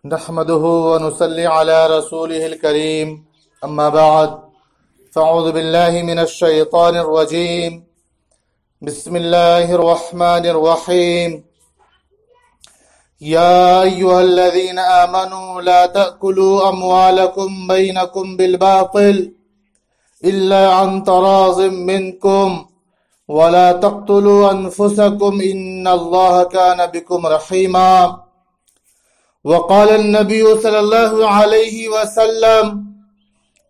نحمده ونصلي على رسوله الكريم أما بعد فأعوذ بالله من الشيطان الرجيم بسم الله الرحمن الرحيم يا أيها الذين آمنوا لا تأكلوا أموالكم بينكم بالباطل إلا عن تراض منكم ولا تقتلوا أنفسكم إن الله كان بكم رحيما وقال النبي صلى الله عليه وسلم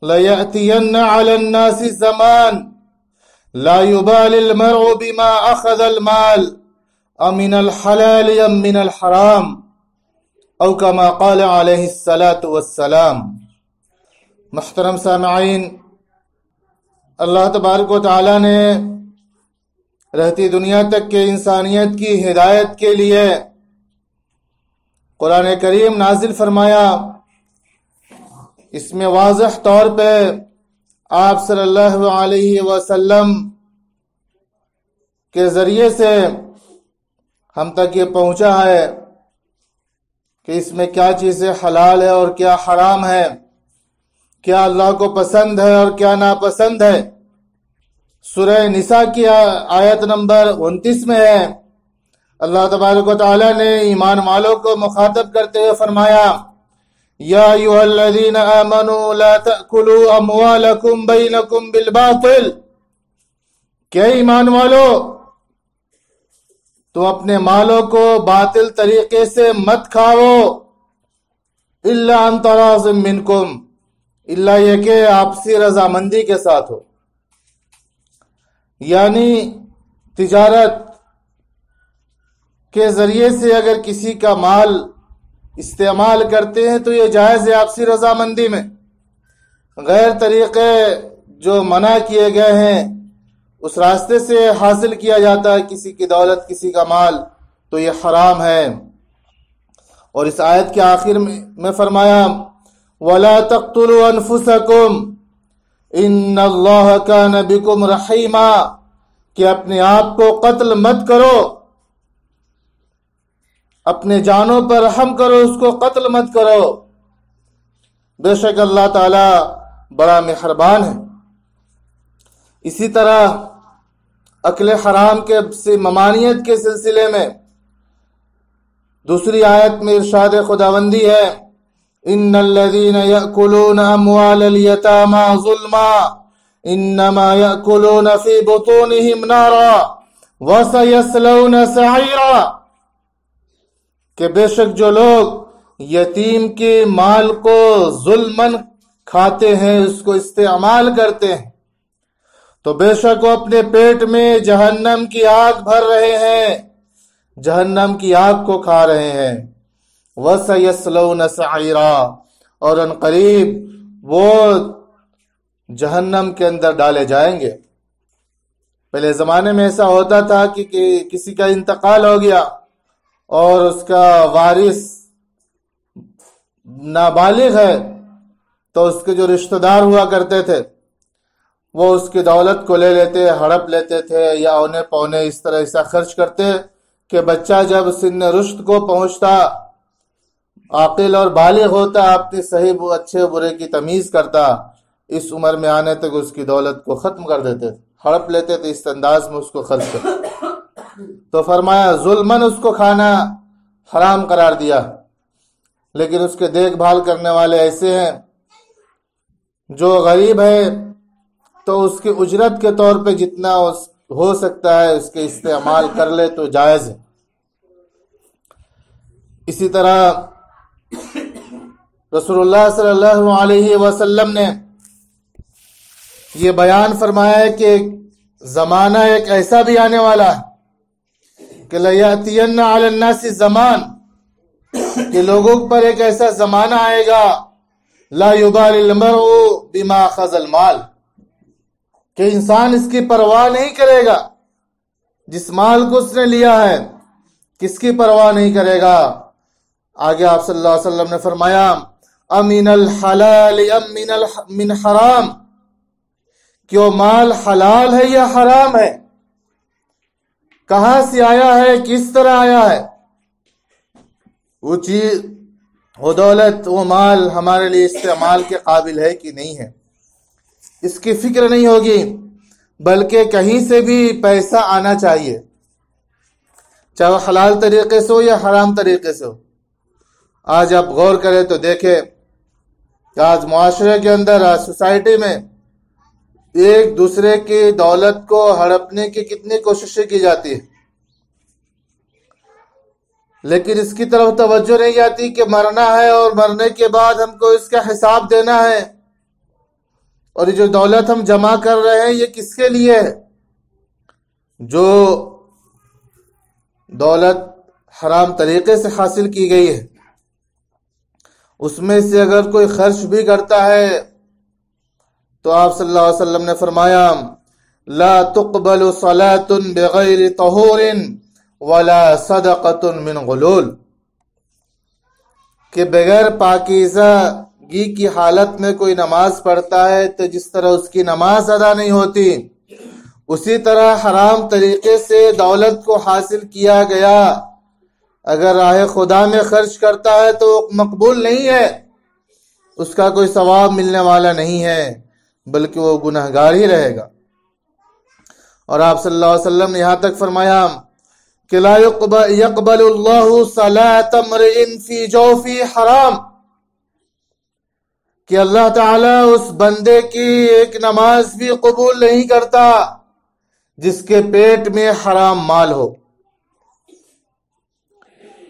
ليأتين على الناس زمان لا يبالي المرء بما أخذ المال أمن الحلال أم من الحرام أو كما قال عليه الصلاة والسلام۔ محترم سامعین، اللہ تبارک و تعالی نے رہتی دنیا تک کے انسانیت کی ہدایت کے لیے قرآن کریم نازل فرمایا۔ اس میں واضح طور پہ آپ صلی اللہ علیہ وسلم کے ذریعے سے ہم تک یہ پہنچا ہے کہ اس میں کیا چیزیں حلال ہے اور کیا حرام ہے، کیا اللہ کو پسند ہے اور کیا ناپسند ہے۔ سورہ نساء کی آیت نمبر 29 میں ہے، اللہ تبارک و تعالی نے ایمان والوں کو مخاطب کرتے ہوئے فرمایا یا ایھا الذین آمنوا لا تأکلوا اموالکم بینکم بالباطل، کہ ایمان والو تم اپنے مالوں کو باطل طریقے سے مت کھاؤ، الا عن تراض منکم، الا یہ کہ آپسی رضامندی کے ساتھ ہو، یعنی تجارت کے ذریعے سے اگر کسی کا مال استعمال کرتے ہیں تو یہ جائز ہے آپسی رضامندی میں۔ غیر طریقے جو منع کیے گئے ہیں اس راستے سے حاصل کیا جاتا ہے کسی کی دولت، کسی کا مال، تو یہ حرام ہے۔ اور اس آیت کے آخر میں فرمایا وَلَا تَقْتُلُوا أَنفُسَكُمْ إِنَّ اللَّهَ كَانَ بِكُمْ رَحِيمًا، کہ اپنے آپ کو قتل مت کرو، اپنے جانوں پر رحم کرو، اس کو قتل مت کرو، بے شک اللہ تعالی بڑا مہربان ہے۔ اسی طرح اکل حرام کے ممانعت کے سلسلے میں دوسری آیت میں ارشاد خداوندی ہے ان الذين يأكلون اموال اليتامى ظلما انما يأكلون في بطونهم نارا وسيصلون سعيرا، کہ بے شک جو لوگ یتیم کے مال کو ظلمن کھاتے ہیں، اس کو استعمال کرتے ہیں، تو بے شک وہ اپنے پیٹ میں جہنم کی آگ بھر رہے ہیں، جہنم کی آگ کو کھا رہے ہیں۔ وَسَيَصْلَوْنَ سَعِيرًا، اور ان قریب وہ جہنم کے اندر ڈالے جائیں گے۔ پہلے زمانے میں ایسا ہوتا تھا کہ کسی کا انتقال ہو گیا اور اس کا وارث نابالغ ہے تو اس کے جو رشتہ دار ہوا کرتے تھے وہ اس کی دولت کو لے لیتے، ہڑپ لیتے تھے، یا اونے پونے اس طرح ایسا خرچ کرتے کہ بچہ جب سن رشد کو پہنچتا، عاقل اور بالغ ہوتا، اپنی صحیح اچھے برے کی تمیز کرتا، اس عمر میں آنے تک اس کی دولت کو ختم کر دیتے تھے، ہڑپ لیتے تھے، اس انداز میں اس کو خرچ کرتے۔ تو فرمایا ظلمن اس کو کھانا حرام قرار دیا، لیکن اس کے دیکھ بھال کرنے والے ایسے ہیں، جو غریب ہے تو اس کی اجرت کے طور پہ جتنا ہو سکتا ہے اس کے استعمال کر لے تو جائز ہے۔ اسی طرح رسول اللہ صلی اللہ علیہ وسلم نے یہ بیان فرمایا ہے کہ زمانہ ایک ایسا بھی آنے والا ہے کہ لَيَأْتِيَنَّ عَلَى النَّاسِ زمان، کہ لوگوں پر ایک ایسا زمانہ آئے گا لَا يُبَالِ الْمَرْءُ بِمَا أَخَذَ الْمَالِ، کہ انسان اس کی پرواہ نہیں کرے گا، جس مال کو اس نے لیا ہے کس کی پرواہ نہیں کرے گا۔ آگے آپ صلی اللہ علیہ وسلم نے فرمایا امن الحلال ام من حرام، کہ وہ مال حلال ہے یا حرام ہے، کہاں سے آیا ہے، کس طرح آیا ہے، وہ چیز وہ دولت وہ مال ہمارے لیے استعمال کے قابل ہے کہ نہیں ہے، اس کی فکر نہیں ہوگی، بلکہ کہیں سے بھی پیسہ آنا چاہیے، چاہے وہ حلال طریقے سے ہو یا حرام طریقے سے ہو۔ آج آپ غور کریں تو دیکھیں کہ آج معاشرے کے اندر، آج سوسائٹی میں ایک دوسرے کی دولت کو ہڑپنے کی کتنی کوششیں کی جاتی ہے، لیکن اس کی طرف توجہ نہیں جاتی کہ مرنا ہے اور مرنے کے بعد ہم کو اس کا حساب دینا ہے، اور یہ جو دولت ہم جمع کر رہے ہیں یہ کس کے لیے ہے؟ جو دولت حرام طریقے سے حاصل کی گئی ہے اس میں سے اگر کوئی خرچ بھی کرتا ہے تو آپ صلی اللہ علیہ وسلم نے فرمایا لا تقبل صلاة بغیر طہور ولا صدقة من غلول، کہ بغیر پاکیزگی کی حالت میں کوئی نماز پڑھتا ہے تو جس طرح اس کی نماز ادا نہیں ہوتی، اسی طرح حرام طریقے سے دولت کو حاصل کیا گیا اگر راہ خدا میں خرچ کرتا ہے تو مقبول نہیں ہے، اس کا کوئی ثواب ملنے والا نہیں ہے، بلکہ وہ گنہگار ہی رہے گا۔ اور آپ صلی اللہ علیہ وسلم نے یہاں تک فرمایا کہ لا يقبل اللہ صلاة امرئ فی جوفی حرام، کہ اللہ تعالیٰ اس بندے کی ایک نماز بھی قبول نہیں کرتا جس کے پیٹ میں حرام مال ہو،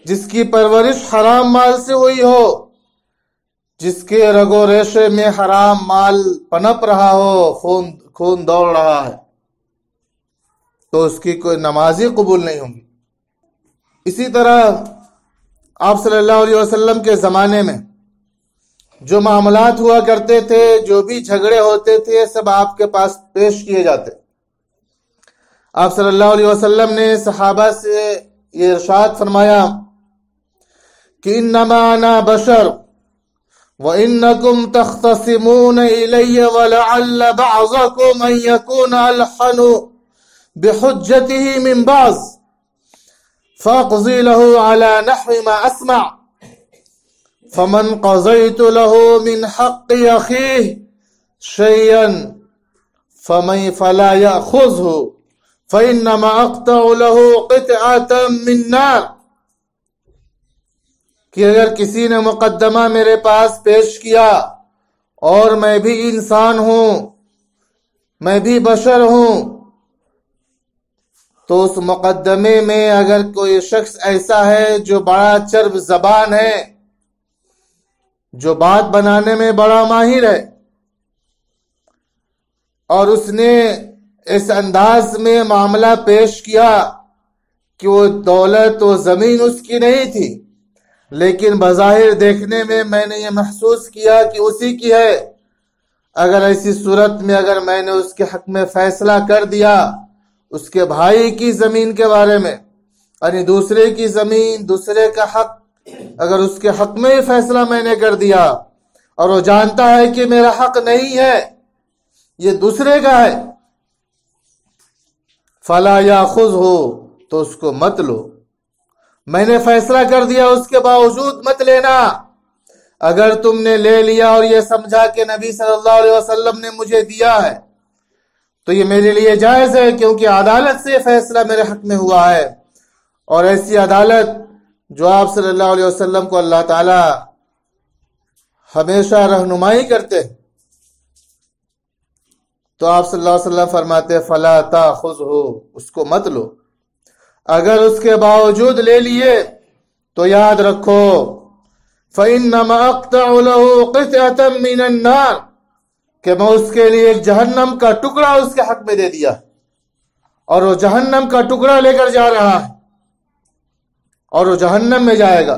جس کی پرورش حرام مال سے ہوئی ہو، جس کے رگ و ریشے میں حرام مال پنپ رہا ہو، خون دوڑ رہا ہے، تو اس کی کوئی نماز ہی قبول نہیں ہوگی۔ اسی طرح آپ صلی اللہ علیہ وسلم کے زمانے میں جو معاملات ہوا کرتے تھے، جو بھی جھگڑے ہوتے تھے، سب آپ کے پاس پیش کیے جاتے۔ آپ صلی اللہ علیہ وسلم نے صحابہ سے یہ ارشاد فرمایا کہ انما انا بشر وانکم تختصمون الی ولعل بعضکم ان یکون الحن بحجته من بعض فاقضی له على نحو ما اسمع فمن قضیت له من حق اخیہ شیئا فلا یأخذه فإنما اقطع له قطعة من نار، کہ اگر کسی نے مقدمہ میرے پاس پیش کیا اور میں بھی انسان ہوں، میں بھی بشر ہوں، تو اس مقدمے میں اگر کوئی شخص ایسا ہے جو بڑا چرب زبان ہے، جو بات بنانے میں بڑا ماہر ہے، اور اس نے اس انداز میں معاملہ پیش کیا کہ وہ دولت و زمین اس کی نہیں تھی، لیکن بظاہر دیکھنے میں نے یہ محسوس کیا کہ اسی کی ہے، اگر ایسی صورت میں اگر میں نے اس کے حق میں فیصلہ کر دیا، اس کے بھائی کی زمین کے بارے میں، یعنی دوسرے کی زمین، دوسرے کا حق، اگر اس کے حق میں فیصلہ میں نے کر دیا اور وہ جانتا ہے کہ میرا حق نہیں ہے، یہ دوسرے کا ہے، فلا یاخذہ، تو اس کو مت لو، میں نے فیصلہ کر دیا اس کے باوجود مت لینا۔ اگر تم نے لے لیا اور یہ سمجھا کہ نبی صلی اللہ علیہ وسلم نے مجھے دیا ہے تو یہ میرے لیے جائز ہے، کیونکہ عدالت سے فیصلہ میرے حق میں ہوا ہے، اور ایسی عدالت جو آپ صلی اللہ علیہ وسلم کو اللہ تعالی ہمیشہ رہنمائی کرتے، تو آپ صلی اللہ علیہ وسلم فرماتے فلا تاخذہ، اس کو مت لو۔ اگر اس کے باوجود لے لیے تو یاد رکھو فإنما أقطع له قطعة من النار، کہ میں اس کے لیے ایک جہنم کا ٹکڑا اس کے حق میں دے دیا، اور وہ جہنم کا ٹکڑا لے کر جا رہا ہے اور وہ جہنم میں جائے گا۔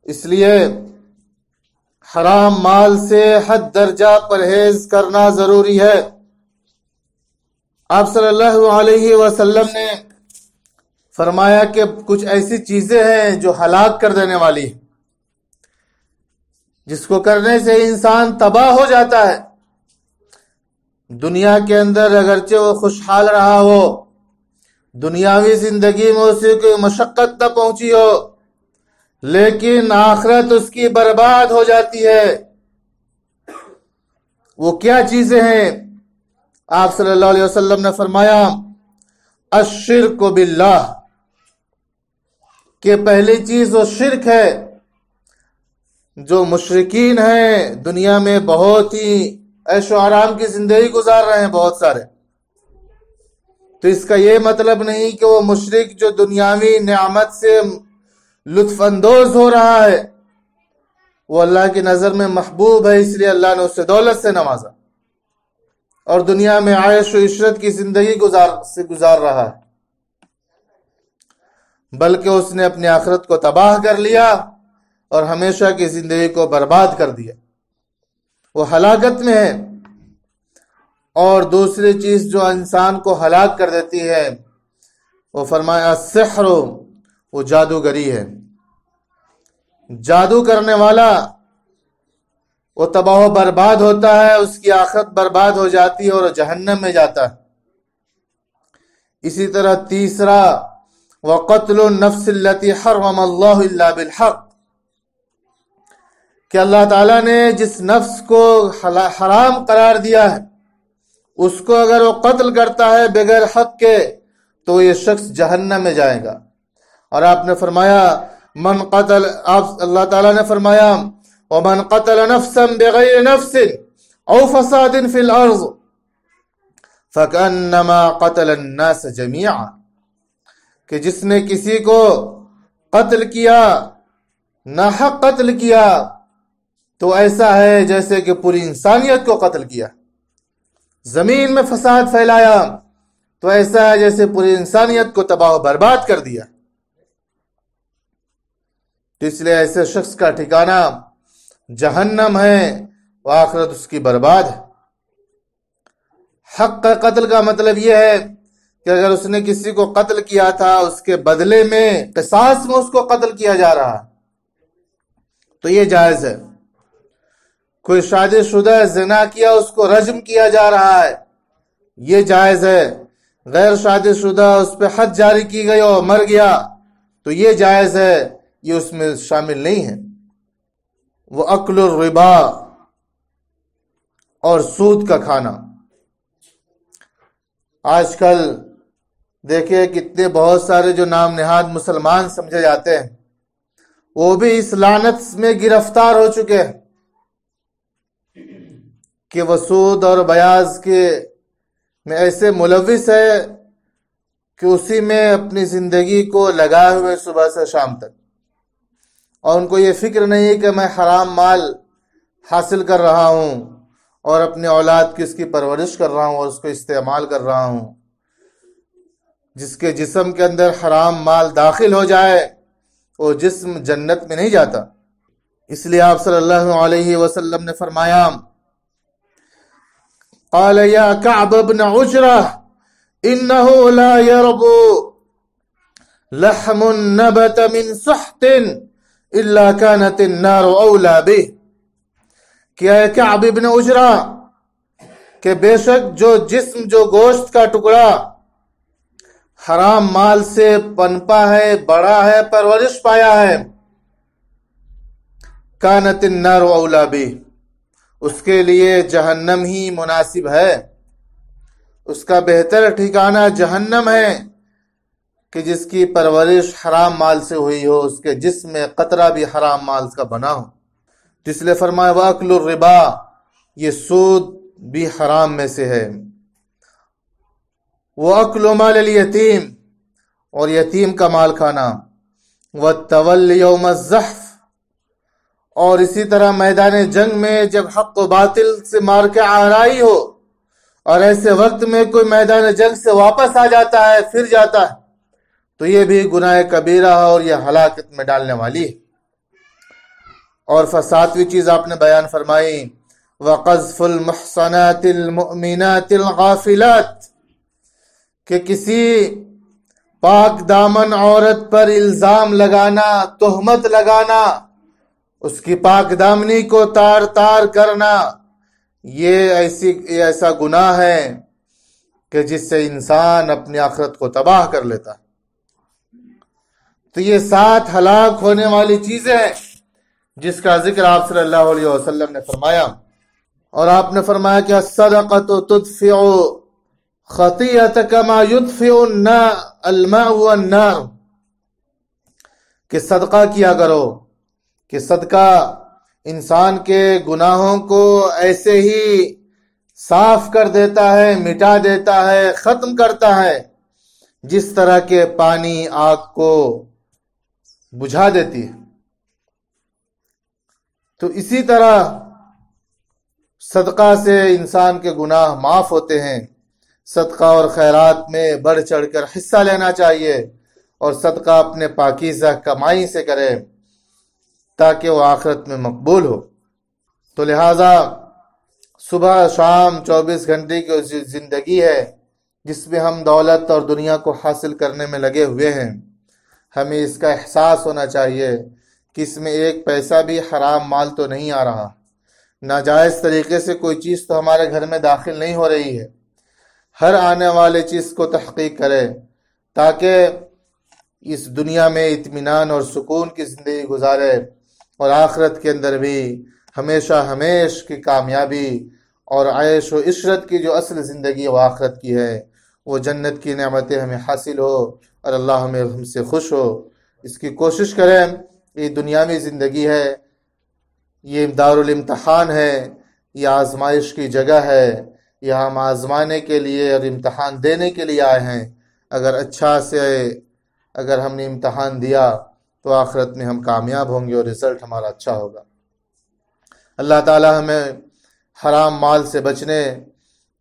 اس لیے حرام مال سے حد درجہ پرہیز کرنا ضروری ہے۔ آپ صلی اللہ علیہ وسلم نے فرمایا کہ کچھ ایسی چیزیں ہیں جو ہلاک کر دینے والی ہیں، جس کو کرنے سے انسان تباہ ہو جاتا ہے۔ دنیا کے اندر اگرچہ وہ خوشحال رہا ہو، دنیاوی زندگی میں اسے کوئی مشقت نہ پہنچی ہو، لیکن آخرت اس کی برباد ہو جاتی ہے۔ وہ کیا چیزیں ہیں؟ آپ صلی اللہ علیہ وسلم نے فرمایا الشرک باللہ، کہ پہلی چیز وہ شرک ہے۔ جو مشرکین ہیں دنیا میں بہت ہی عیش و آرام کی زندگی گزار رہے ہیں بہت سارے، تو اس کا یہ مطلب نہیں کہ وہ مشرک جو دنیاوی نعمت سے لطف اندوز ہو رہا ہے وہ اللہ کی نظر میں محبوب ہے، اس لیے اللہ نے اسے دولت سے نوازا اور دنیا میں عیش و عشرت کی زندگی گزار رہا ہے، بلکہ اس نے اپنی آخرت کو تباہ کر لیا اور ہمیشہ کی زندگی کو برباد کر دیا، وہ ہلاکت میں ہے۔ اور دوسری چیز جو انسان کو ہلاک کر دیتی ہے وہ فرمایا السحر، وہ جادوگری ہے۔ جادو کرنے والا وہ تباہ و برباد ہوتا ہے، اس کی آخرت برباد ہو جاتی ہے اور جہنم میں جاتا ہے۔ اسی طرح تیسرا وَقَتْلُ النَّفْسِ الَّتِي حَرَّمَ اللَّهُ إِلَّا بِالْحَقِّ، کہ اللہ تعالیٰ نے جس نفس کو حرام قرار دیا ہے اس کو اگر وہ قتل کرتا ہے بغیر حق کے تو یہ شخص جہنم میں جائے گا۔ اور آپ نے فرمایا اللہ تعالیٰ نے فرمایا وَمَنْ قَتَلَ نَفْسًا بِغَيْرِ نَفْسٍ أَوْ فَسَادٍ فِي الْأَرْضِ فَكَأَنَّمَا قَتَلَ النَّاسَ جَمِيعًا، کہ جس نے کسی کو قتل کیا، ناحق قتل کیا، تو ایسا ہے جیسے کہ پوری انسانیت کو قتل کیا۔ زمین میں فساد پھیلایا تو ایسا ہے جیسے پوری انسانیت کو تباہ و برباد کر دیا۔ تو اس لیے ایسے شخص کا ٹھکانہ جہنم ہے، وآخرت اس کی برباد ہے۔ حق کا قتل کا مطلب یہ ہے کہ اگر اس نے کسی کو قتل کیا تھا، اس کے بدلے میں قصاص میں اس کو قتل کیا جا رہا ہے تو یہ جائز ہے۔ کوئی شادی شدہ زنا کیا، اس کو رجم کیا جا رہا ہے، یہ جائز ہے۔ غیر شادی شدہ اس پہ حد جاری کی گئی اور مر گیا تو یہ جائز ہے، یہ اس میں شامل نہیں ہے۔ وہ اکل الربا، اور سود کا کھانا۔ آج کل دیکھیں کتنے بہت سارے جو نام نہاد مسلمان سمجھے جاتے ہیں وہ بھی اس لعنت میں گرفتار ہو چکے ہیں کہ وہ سود اور بیاض کے میں ایسے ملوث ہے کہ اسی میں اپنی زندگی کو لگائے ہوئے صبح سے شام تک، اور ان کو یہ فکر نہیں کہ میں حرام مال حاصل کر رہا ہوں اور اپنی اولاد کی اس کی پرورش کر رہا ہوں اور اس کو استعمال کر رہا ہوں۔ جس کے جسم کے اندر حرام مال داخل ہو جائے وہ جسم جنت میں نہیں جاتا۔ اس لیے آپ صلی اللہ علیہ وسلم نے فرمایا قال یا کعب بن عجرہ انه لا يربو لحم نبت من سحت الا كانت النار اولى به، کہ اے کعب بن عجرہ کہ بے شک جو جسم جو گوشت کا ٹکڑا حرام مال سے پنپا ہے، بڑا ہے، پرورش پایا ہے، كانت النار اولى به، اس کے لیے جہنم ہی مناسب ہے، اس کا بہتر ٹھکانہ جہنم ہے کہ جس کی پرورش حرام مال سے ہوئی ہو، اس کے جسم میں قطرہ بھی حرام مال کا بنا ہو۔ اس لیے فرمایا وَأَكْلُ الرِّبَا، یہ سود بھی حرام میں سے ہے۔ وَأَكْلُ مَالِ الْيَتِيمِ، اور یتیم کا مال کھانا۔ وَالتَّوَلِّ يَوْمَ الزَّحْفِ، اور اسی طرح میدان جنگ میں جب حق و باطل سے مار کے آرائی ہو اور ایسے وقت میں کوئی میدان جنگ سے واپس آ جاتا ہے، پھر جاتا ہے، تو یہ بھی گناہ کبیرہ ہے اور یہ ہلاکت میں ڈالنے والی ہے۔ اور ساتویں چیز آپ نے بیان فرمائی وَقَذْفُ الْمُحْصَنَاتِ الْمُؤْمِنَاتِ الْغَافِلَاتِ، کہ کسی پاک دامن عورت پر الزام لگانا، تہمت لگانا، اس کی پاک دامنی کو تار تار کرنا، یہ ایسا گناہ ہے کہ جس سے انسان اپنی آخرت کو تباہ کر لیتا ہے۔ تو یہ 7 ہلاک ہونے والی چیزیں ہیں جس کا ذکر آپ صلی اللہ علیہ وسلم نے فرمایا. اور آپ نے فرمایا کہ الصدقۃ تدفع خطیئۃ کما یدفع الماء النار، کہ صدقہ کیا کرو، کہ صدقہ انسان کے گناہوں کو ایسے ہی صاف کر دیتا ہے، مٹا دیتا ہے، ختم کرتا ہے جس طرح کے پانی آگ کو بجھا دیتی ہے. تو اسی طرح صدقہ سے انسان کے گناہ معاف ہوتے ہیں. صدقہ اور خیرات میں بڑھ چڑھ کر حصہ لینا چاہیے، اور صدقہ اپنے پاکیزہ کمائی سے کرے تاکہ وہ آخرت میں مقبول ہو. تو لہٰذا صبح شام 24 گھنٹے کی زندگی ہے جس میں ہم دولت اور دنیا کو حاصل کرنے میں لگے ہوئے ہیں. ہمیں اس کا احساس ہونا چاہیے کہ اس میں ایک پیسہ بھی حرام مال تو نہیں آ رہا، ناجائز طریقے سے کوئی چیز تو ہمارے گھر میں داخل نہیں ہو رہی ہے. ہر آنے والے چیز کو تحقیق کرے تاکہ اس دنیا میں اطمینان اور سکون کی زندگی گزارے، اور آخرت کے اندر بھی ہمیشہ ہمیش کی کامیابی اور عیش و عشرت کی جو اصل زندگی وہ آخرت کی ہے، وہ جنت کی نعمتیں ہمیں حاصل ہو اور اللہ ہم سے خوش ہو. اس کی کوشش کریں. یہ دنیاوی زندگی ہے، یہ دارالامتحان ہے، یہ آزمائش کی جگہ ہے. یہاں ہم آزمانے کے لیے اور امتحان دینے کے لیے آئے ہیں. اگر ہم نے امتحان دیا تو آخرت میں ہم کامیاب ہوں گے اور رزلٹ ہمارا اچھا ہوگا. اللہ تعالی ہمیں حرام مال سے بچنے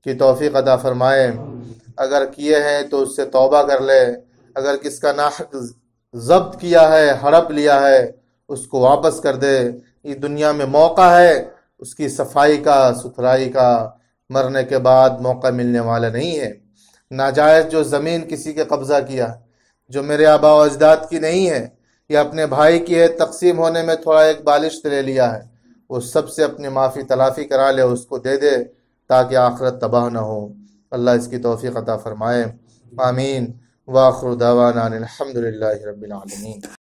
کی توفیق عطا فرمائے. اگر کیے ہیں تو اس سے توبہ کر لے. اگر کس کا ناحق ضبط کیا ہے، ہڑپ لیا ہے، اس کو واپس کر دے. یہ دنیا میں موقع ہے اس کی صفائی کا، ستھرائی کا. مرنے کے بعد موقع ملنے والا نہیں ہے. ناجائز جو زمین کسی کے قبضہ کیا، جو میرے آبا و اجداد کی نہیں ہے، یا اپنے بھائی کی ہے، تقسیم ہونے میں تھوڑا ایک بالشت لے لیا ہے، وہ سب سے اپنی معافی تلافی کرا لے، اس کو دے دے تاکہ آخرت تباہ نہ ہو. اللہ اس کی توفیق عطا فرمائے. آمین. وآخر دعوانا الحمدللہ رب العالمین.